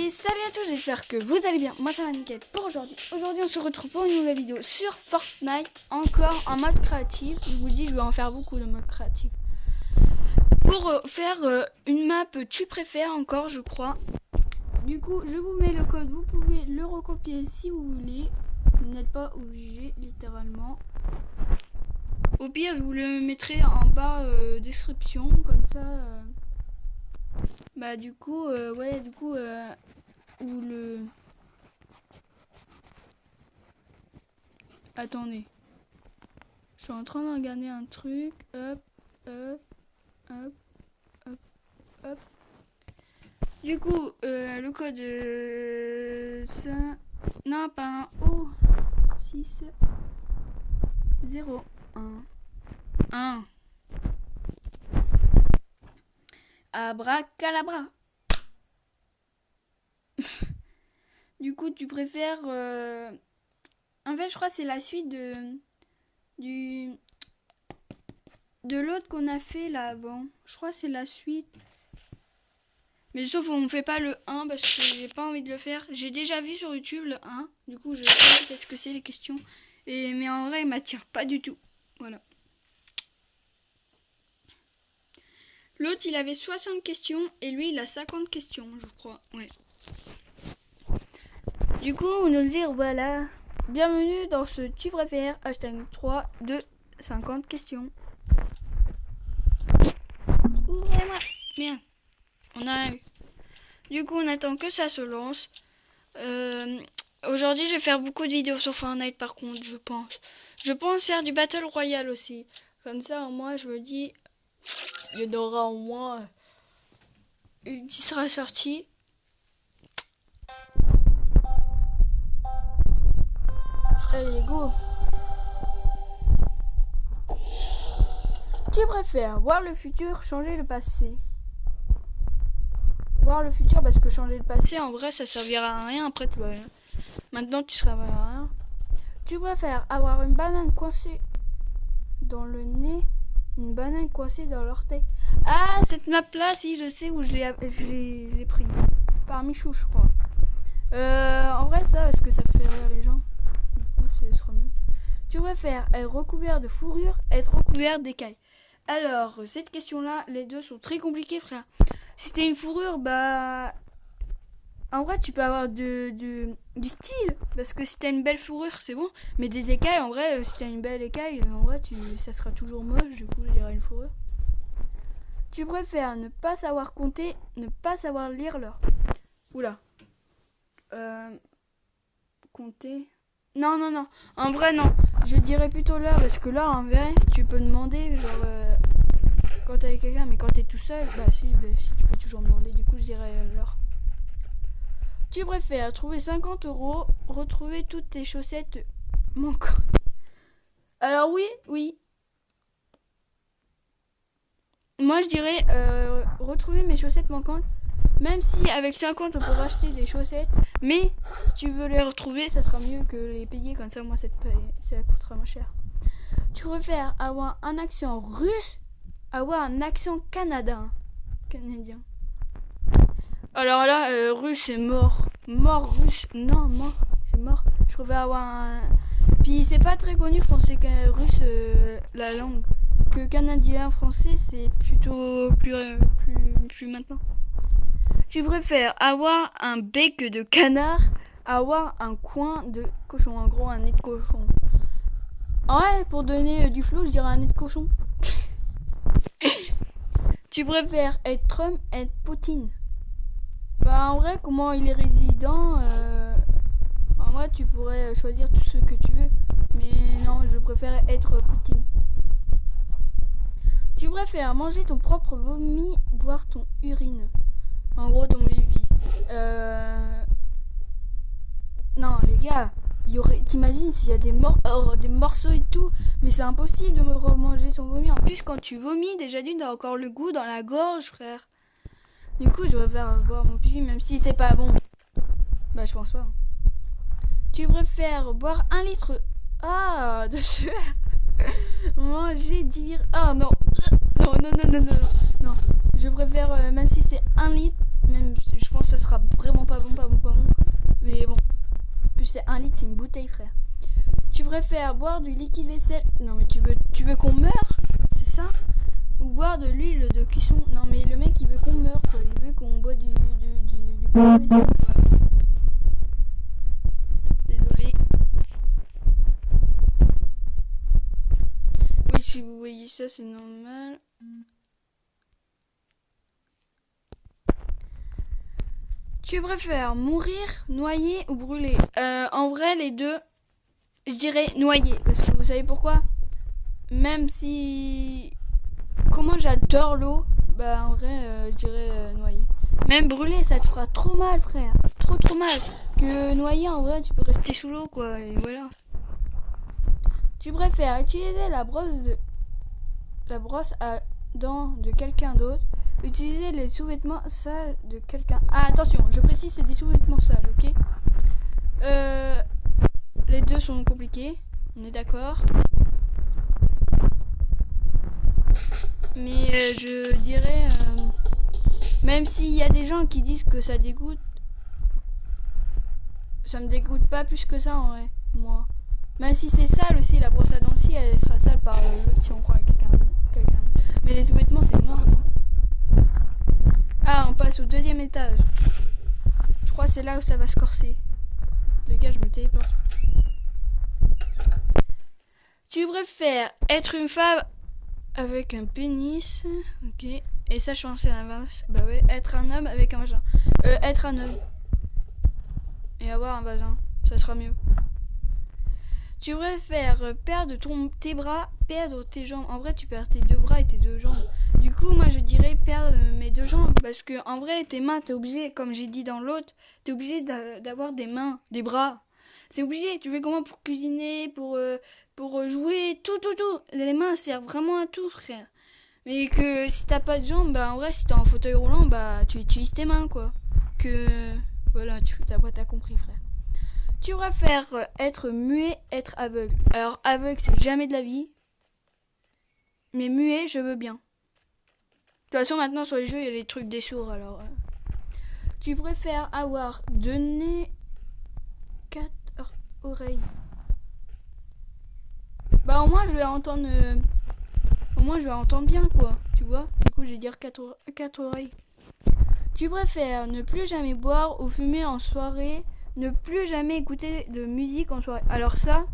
Et salut à tous, j'espère que vous allez bien. Moi ça va nickel pour aujourd'hui. Aujourd'hui on se retrouve pour une nouvelle vidéo sur Fortnite, encore en mode créatif. Je vous dis, je vais en faire beaucoup de mode créatif. Pour faire une map tu préfères encore, je crois. Du coup, je vous mets le code, vous pouvez le recopier si vous voulez. Vous n'êtes pas obligé, littéralement. Au pire, je vous le mettrai en bas description, comme ça. Bah du coup, ou le... Attendez. Je suis en train de regarder un truc. Hop, hop, hop, hop, hop. Du coup, le code... non, pas un O. 6, 0, 1. Abracadabra. Du coup, tu préfères... En fait, je crois que c'est la suite de l'autre qu'on a fait là avant. Je crois que c'est la suite. Mais sauf on ne fait pas le 1 parce que j'ai pas envie de le faire. J'ai déjà vu sur YouTube le 1. Du coup, je sais qu'est-ce que c'est les questions. Mais en vrai, il m'attire pas du tout. Voilà. L'autre, il avait 60 questions et lui, il a 50 questions, je crois. Ouais. Du coup, on va nous dire, voilà. Bienvenue dans ce tu préfères, hashtag 3 de 50 questions. Ouvrez-moi. Bien. On a eu. Du coup, on attend que ça se lance. Aujourd'hui, je vais faire beaucoup de vidéos sur Fortnite par contre, je pense. Je pense faire du Battle Royale aussi. Comme ça, moi, je me dis... Il y en aura au moins une qui sera sortie. Allez, go. Tu préfères voir le futur, changer le passé? Voir le futur parce que changer le passé, en vrai, ça servira à rien. Après, tu vois, maintenant, tu serviras à rien. Tu préfères avoir une banane coincée dans le nez, une banane coincée dans l'orteil? Ah, cette map là, si je sais où je l'ai pris. Par Michou, je crois. En vrai, ça, parce que ça fait rire les gens. Du coup, ce sera mieux. Tu préfères être recouvert de fourrure, être recouvert d'écailles? Alors, cette question là, les deux sont très compliquées, frère. Si t'es une fourrure, bah... En vrai, tu peux avoir du style. Parce que si t'as une belle fourrure, c'est bon. Mais des écailles, en vrai, si t'as une belle écaille, en vrai, ça sera toujours moche. Du coup, je dirais une fourrure. Tu préfères ne pas savoir compter, ne pas savoir lire l'heure? Oula. Compter... Non. En vrai, non. Je dirais plutôt l'heure. Parce que l'heure, en vrai, tu peux demander, genre... quand t'es avec quelqu'un, mais quand t'es tout seul, bah si, tu peux toujours demander. Du coup, je dirais l'heure. Tu préfères trouver 50 €, retrouver toutes tes chaussettes manquantes? Alors oui. Moi, je dirais retrouver mes chaussettes manquantes. Même si avec 50, on peut racheter des chaussettes. Mais si tu veux les retrouver, ça sera mieux que les payer. Comme ça, moi, ça coûtera moins cher. Tu préfères avoir un accent russe, avoir un accent canadien? Alors là, russe, c'est mort. Mort, russe. Non, mort, c'est mort. Je préfère avoir un... Puis c'est pas très connu français que russe, la langue. Que canadien, français, c'est plutôt plus maintenant. Tu préfères avoir un bec de canard, avoir un coin de cochon? En gros, un nez de cochon. Ouais, pour donner du flow, je dirais un nez de cochon. Tu préfères être Trump, être Poutine? Bah en vrai, comment il est résident, en vrai tu pourrais choisir tout ce que tu veux. Mais non, je préfère être Poutine. Tu préfères manger ton propre vomi, boire ton urine? En gros, ton bibi. Non les gars, t'imagines s'il y a des morceaux et tout, mais c'est impossible de me remanger son vomi. En plus, quand tu vomis, déjà d'une, t'as encore le goût dans la gorge, frère. Du coup, je préfère boire mon pipi, même si c'est pas bon. Bah, je pense pas. Tu préfères boire 1 litre de sueur, manger 10 non. Non. Je préfère, même si c'est 1 litre, même je pense que ça sera vraiment pas bon, liquide, c'est une bouteille, frère. Tu préfères boire du liquide vaisselle? Non, mais tu veux qu'on meure? C'est ça? Ou boire de l'huile de cuisson? Non, mais le mec, il veut qu'on meure, quoi. Il veut qu'on boit du vaisselle, quoi. Désolé. Oui, si vous voyez ça, c'est normal. Tu préfères mourir, noyer ou brûler? En vrai, les deux, je dirais noyer. Parce que vous savez pourquoi? Même si... Comment j'adore l'eau, bah en vrai, je dirais noyer. Même brûler, ça te fera trop mal, frère. Trop mal. Que noyer, en vrai, tu peux rester sous l'eau, quoi. Et voilà. Tu préfères utiliser la brosse à dents de quelqu'un d'autre, utiliser les sous-vêtements sales de quelqu'un... Ah, attention, je précise, c'est des sous-vêtements sales, ok? Les deux sont compliqués, on est d'accord. Mais je dirais... même s'il y a des gens qui disent que ça dégoûte, ça me dégoûte pas plus que ça, en vrai, moi. Même si c'est sale aussi, la brosse à dents aussi, elle sera sale par l'autre si on prend quelqu'un d'autre. Mais les sous-vêtements, c'est mort, non? Ah, on passe au deuxième étage. Je crois que c'est là où ça va se corser. Les gars, je me téléporte. Tu préfères être une femme avec un pénis? Ok. Et ça, je pensais à l'inverse. Bah ouais, être un homme avec un vagin. Être un homme. Et avoir un vagin. Ça sera mieux. Tu préfères perdre tes bras, perdre tes jambes? En vrai, tu perds tes deux bras et tes deux jambes. Du coup, moi, je dirais perdre mes deux jambes. Parce que, en vrai, tes mains, t'es obligé, comme j'ai dit dans l'autre, t'es obligé d'avoir des mains, des bras. C'est obligé. Tu fais comment pour cuisiner, pour jouer, tout. Les mains servent vraiment à tout, frère. Mais que si t'as pas de jambes, bah, en vrai, si t'es en fauteuil roulant, bah, tu utilises tes mains, quoi. Voilà, t'as compris, frère. Tu préfères être muet, être aveugle? Alors, aveugle, c'est jamais de la vie. Mais muet, je veux bien. De toute façon, maintenant, sur les jeux, il y a les trucs des sourds, alors... Tu préfères avoir 2 nez, 4 oreilles? Bah, au moins, je vais entendre... Au moins, je vais entendre bien, quoi. Tu vois? Du coup, je vais dire 4 oreilles. Tu préfères ne plus jamais boire ou fumer en soirée? Ne plus jamais écouter de musique en soirée. Alors ça,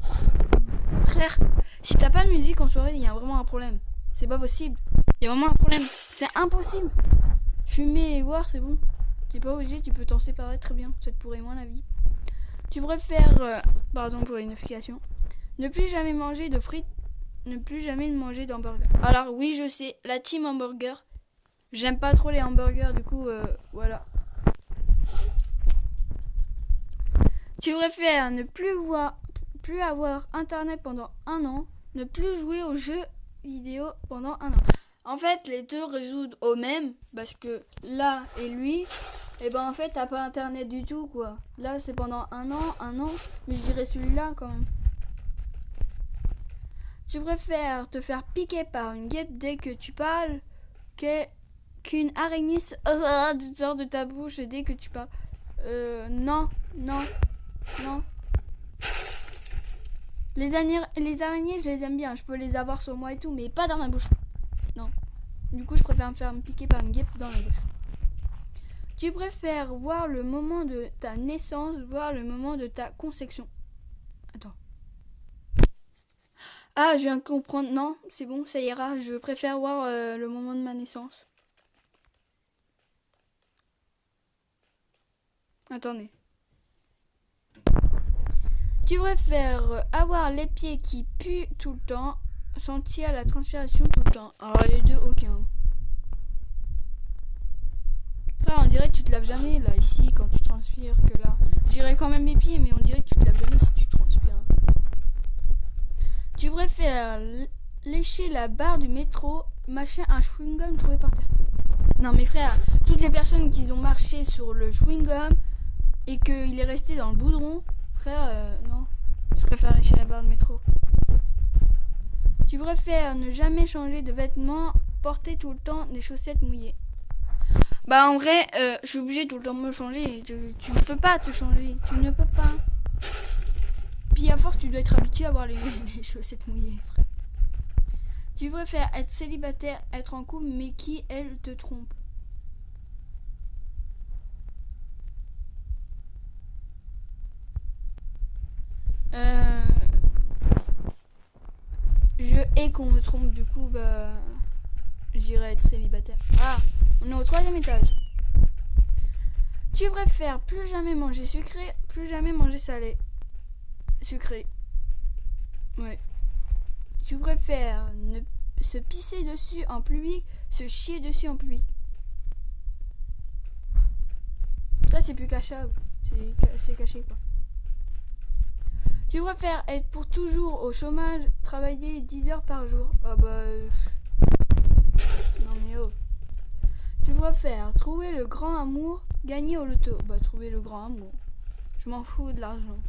frère, si t'as pas de musique en soirée, il y a vraiment un problème. C'est pas possible. Il y a vraiment un problème. C'est impossible. Fumer et boire, c'est bon. T'es pas obligé, tu peux t'en séparer très bien. Ça te pourrait moins la vie. Tu préfères, pardon pour l'unification, ne plus jamais manger de frites, ne plus jamais manger d'hamburger. Alors oui, je sais, la team hamburger. J'aime pas trop les hamburgers, du coup, voilà. Tu préfères ne plus avoir internet pendant 1 an, ne plus jouer aux jeux vidéo pendant 1 an. En fait, les deux résoudent au même, parce que là et lui, et ben en fait, t'as pas internet du tout, quoi. Là, c'est pendant 1 an, mais je dirais celui-là quand même. Tu préfères te faire piquer par une guêpe dès que tu parles qu'une araignée sort de ta bouche dès que tu parles? Non. Les araignées, je les aime bien. Je peux les avoir sur moi et tout, mais pas dans ma bouche. Non. Du coup, je préfère me faire piquer par une guêpe dans la bouche. Tu préfères voir le moment de ta naissance, voir le moment de ta conception? Attends. Ah, je viens de comprendre. Non, c'est bon, ça ira. Je préfère voir le moment de ma naissance. Attendez. Tu préfères avoir les pieds qui puent tout le temps, sentir la transpiration tout le temps? Alors les deux, aucun. Après, on dirait que tu te laves jamais là, ici, quand tu transpires, que là. Je dirais quand même les pieds, mais on dirait que tu te laves jamais si tu transpires. Tu préfères lécher la barre du métro, mâcher un chewing-gum trouvé par terre? Non mais frère, toutes les personnes qui ont marché sur le chewing-gum et qu'il est resté dans le boudron, frère, non. Je préfère lécher la barre de métro. Tu préfères ne jamais changer de vêtements, porter tout le temps des chaussettes mouillées? Bah en vrai, je suis obligée tout le temps de me changer. Tu ne peux pas te changer. Tu ne peux pas. puis à force, tu dois être habitué à avoir les chaussettes mouillées, frère. Tu préfères être célibataire, être en couple, mais qui, elle, te trompe? Je hais qu'on me trompe, du coup, bah... J'irai être célibataire. Ah, on est au 3e étage. Tu préfères plus jamais manger sucré, plus jamais manger salé? Sucré. Ouais. Tu préfères se pisser dessus en public, se chier dessus en public? Ça, c'est plus cachable. C'est caché, quoi. Tu préfères être pour toujours au chômage, travailler 10 heures par jour? Ah bah... Non mais oh. Tu préfères trouver le grand amour, gagner au loto? Bah trouver le grand amour. Je m'en fous de l'argent.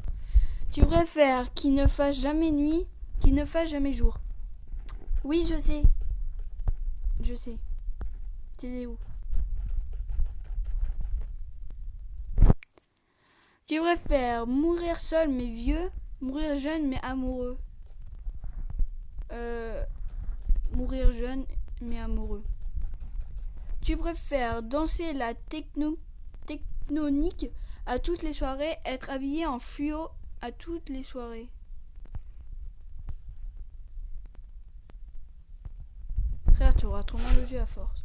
Tu préfères qu'il ne fasse jamais nuit, qu'il ne fasse jamais jour? Oui, je sais. Je sais. C'est où? Tu préfères mourir seul mais vieux, mourir jeune mais amoureux? Mourir jeune mais amoureux. Tu préfères danser la technonique à toutes les soirées, être habillé en fluo à toutes les soirées? Frère, tu auras trop mal aux yeux à force.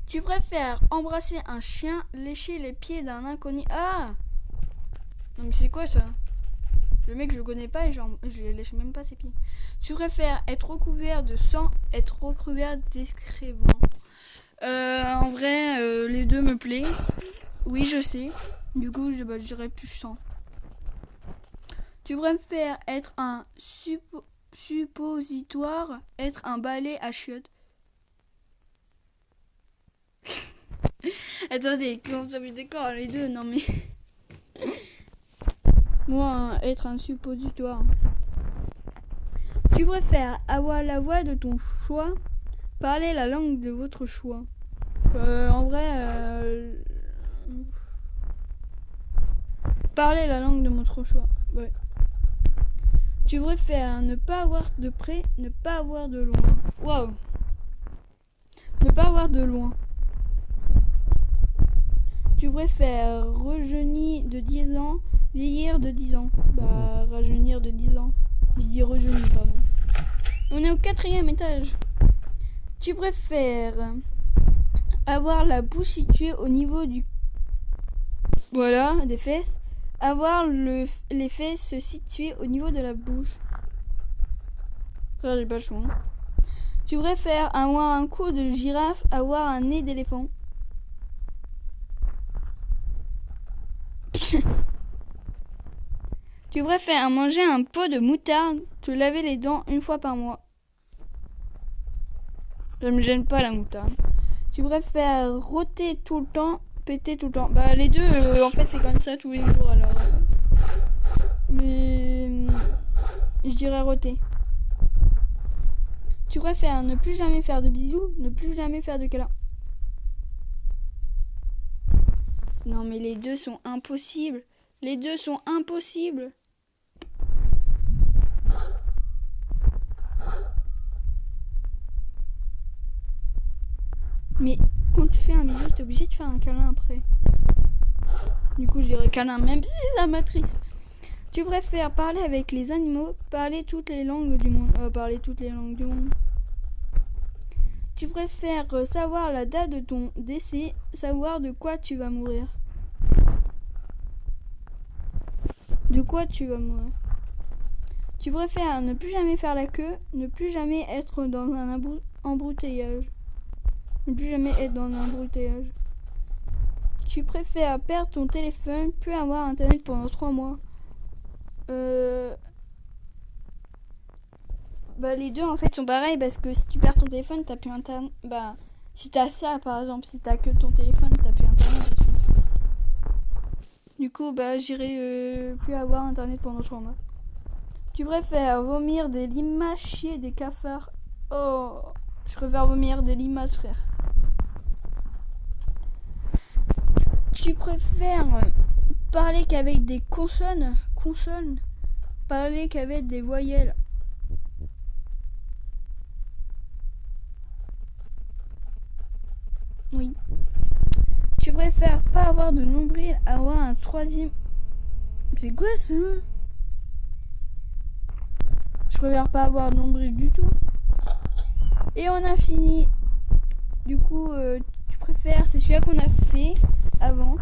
Tu préfères embrasser un chien, lécher les pieds d'un inconnu? Ah! Non mais c'est quoi ça? Le mec je connais pas et je lèche même pas ses pieds. Tu préfères être recouvert de sang, être recouvert d'excréments? En vrai, les deux me plaisent. Oui, je sais. Du coup, je dirais plus sang. Tu préfères être un suppositoire, être un balai à chiottes? Attendez, comment ça me décore les deux? Non mais... Moi, être un suppositoire. Tu préfères avoir la voix de ton choix, parler la langue de votre choix? En vrai, parler la langue de notre choix. Ouais. Tu préfères ne pas avoir de près, ne pas avoir de loin? Waouh. Ne pas avoir de loin. Tu préfères rajeunir de 10 ans, vieillir de 10 ans? Bah, rajeunir de 10 ans. Je dis rajeunir, pardon. On est au 4e étage. Tu préfères avoir la bouche située au niveau du... Voilà, des fesses. Avoir les fesses se situer au niveau de la bouche? Frère, j'ai pas le choix. Tu préfères avoir un cou de girafe, avoir un nez d'éléphant? Tu préfères manger un pot de moutarde, te laver les dents une fois par mois? Ça me gêne pas la moutarde. Tu préfères rôter tout le temps, péter tout le temps? Bah les deux, en fait c'est comme ça tous les jours alors. Mais je dirais rôter. Tu préfères ne plus jamais faire de bisous, ne plus jamais faire de câlins? Non mais les deux sont impossibles. Les deux sont impossibles. Mais quand tu fais un bisou, t'es obligé de faire un câlin après. Du coup, je dirais câlin, même si ça m'attriste. Tu préfères parler avec les animaux, parler toutes les langues du monde? Parler toutes les langues du monde. Tu préfères savoir la date de ton décès, savoir de quoi tu vas mourir? De quoi tu vas mourir? Tu préfères ne plus jamais faire la queue, ne plus jamais être dans un embouteillage? Ne plus jamais être dans un embouteillage. Tu préfères perdre ton téléphone, plus avoir internet pendant 3 mois? Bah les deux en fait sont pareils parce que si tu perds ton téléphone, t'as plus internet. Bah si t'as ça par exemple, si t'as que ton téléphone, t'as plus internet dessus. Du coup bah j'irai plus avoir internet pendant 3 mois. Tu préfères vomir des limaces, chier des cafards? Oh, je préfère vomir des limaces, frère. Tu préfères parler qu'avec des consonnes. Consonnes. Parler qu'avec des voyelles. Oui. Tu préfères pas avoir de nombril, avoir un troisième... C'est quoi ça? Je préfère pas avoir de nombril du tout. Et on a fini. Du coup, tu préfères... C'est celui-là qu'on a fait avant.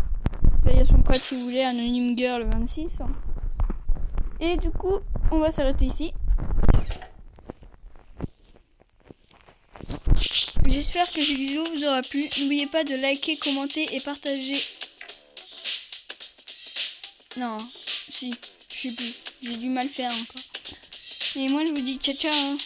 Là, il y a son code si vous voulez, Anonyme Girl 26. Et du coup, on va s'arrêter ici. J'espère que cette vidéo vous aura plu. N'oubliez pas de liker, commenter et partager. Non, si, je sais plus. J'ai du mal faire encore. Et moi je vous dis ciao ciao.